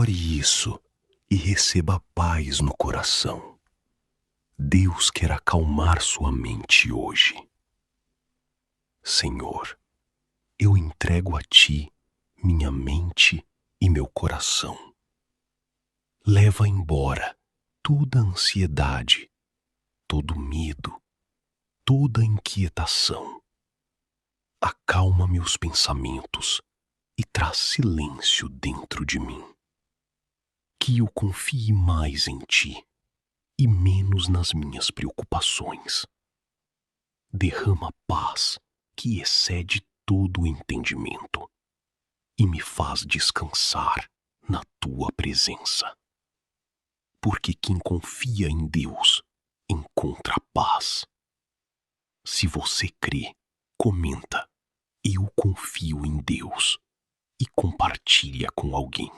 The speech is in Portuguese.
Ore isso e receba paz no coração. Deus quer acalmar sua mente hoje. Senhor, eu entrego a Ti minha mente e meu coração. Leva embora toda a ansiedade, todo medo, toda a inquietação. Acalma meus pensamentos e traz silêncio dentro de mim. Que eu confie mais em Ti e menos nas minhas preocupações. Derrama paz que excede todo o entendimento e me faz descansar na Tua presença. Porque quem confia em Deus encontra paz. Se você crê, comenta: eu confio em Deus e compartilha com alguém.